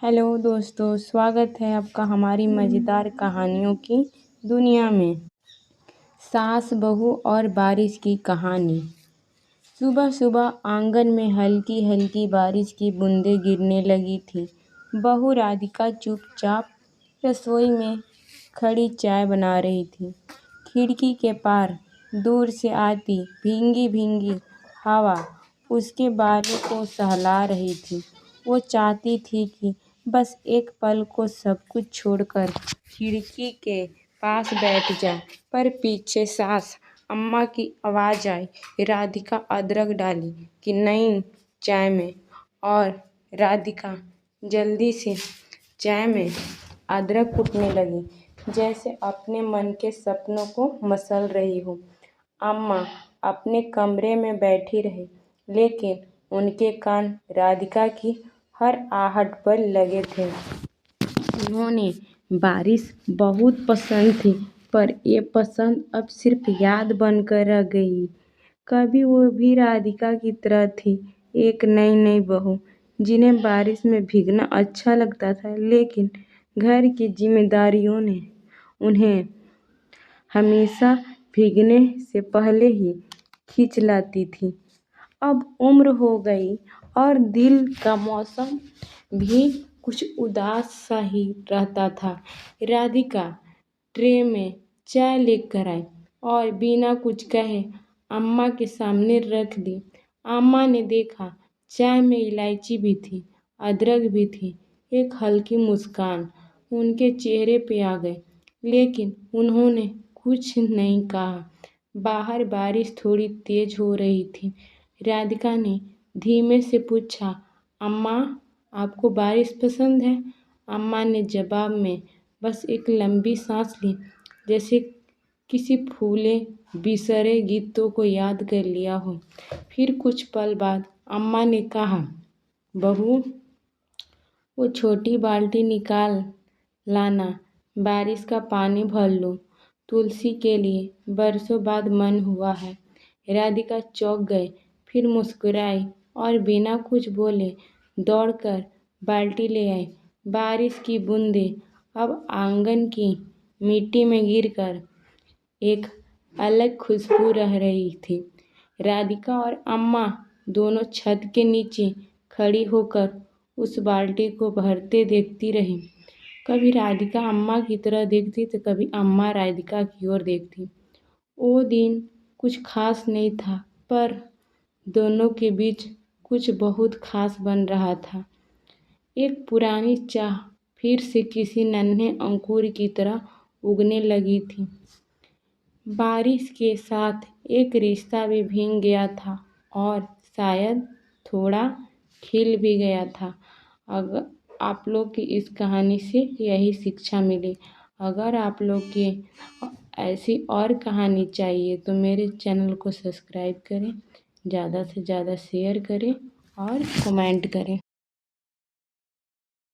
Hello दोस्तों, स्वागत है आपका हमारी मज़ेदार कहानियों की दुनिया में। सास बहू और बारिश की कहानी। सुबह सुबह आंगन में हल्की हल्की बारिश की बूंदें गिरने लगी थी। बहू राधिका चुपचाप रसोई में खड़ी चाय बना रही थी। खिड़की के पार दूर से आती भींगी भींगी हवा उसके बालों को सहला रही थी। वो चाहती थी कि बस एक पल को सब कुछ छोड़कर खिड़की के पास बैठ जाए, पर पीछे सास अम्मा की आवाज़ आई, राधिका अदरक डाली कि नहीं चाय में। और राधिका जल्दी से चाय में अदरक कूटने लगी, जैसे अपने मन के सपनों को मसल रही हो। अम्मा अपने कमरे में बैठी रही, लेकिन उनके कान राधिका की हर आहट पर लगे थे। उन्होंने बारिश बहुत पसंद थी, पर ये पसंद अब सिर्फ याद बनकर रह गई। कभी वो भी राधिका की तरह थी, एक नई नई बहू जिन्हें बारिश में भीगना अच्छा लगता था, लेकिन घर की जिम्मेदारियों ने उन्हें हमेशा भीगने से पहले ही खींच लाती थी। अब उम्र हो गई और दिल का मौसम भी कुछ उदास सा ही रहता था। राधिका ट्रे में चाय लेकर आई और बिना कुछ कहे अम्मा के सामने रख दी। अम्मा ने देखा चाय में इलायची भी थी, अदरक भी थी। एक हल्की मुस्कान उनके चेहरे पे आ गई, लेकिन उन्होंने कुछ नहीं कहा। बाहर बारिश थोड़ी तेज हो रही थी। राधिका ने धीमे से पूछा, अम्मा आपको बारिश पसंद है? अम्मा ने जवाब में बस एक लंबी सांस ली, जैसे किसी फूले बिसरे गीतों को याद कर लिया हो। फिर कुछ पल बाद अम्मा ने कहा, बहू वो छोटी बाल्टी निकाल लाना, बारिश का पानी भर लो, तुलसी के लिए बरसों बाद मन हुआ है। राधिका चौंक गई, फिर मुस्कुराई और बिना कुछ बोले दौड़कर बाल्टी ले आई। बारिश की बूंदें अब आंगन की मिट्टी में गिरकर एक अलग खुशबू रह रही थी। राधिका और अम्मा दोनों छत के नीचे खड़ी होकर उस बाल्टी को भरते देखती रही। कभी राधिका अम्मा की तरह देखती तो कभी अम्मा राधिका की ओर देखती। वो दिन कुछ खास नहीं था, पर दोनों के बीच कुछ बहुत खास बन रहा था। एक पुरानी चाह फिर से किसी नन्हे अंकुर की तरह उगने लगी थी। बारिश के साथ एक रिश्ता भी भीग गया था और शायद थोड़ा खिल भी गया था। अगर आप लोग की इस कहानी से यही शिक्षा मिली। अगर आप लोग की ऐसी और कहानी चाहिए तो मेरे चैनल को सब्सक्राइब करें, ज़्यादा से ज़्यादा शेयर करें और कमेंट करें।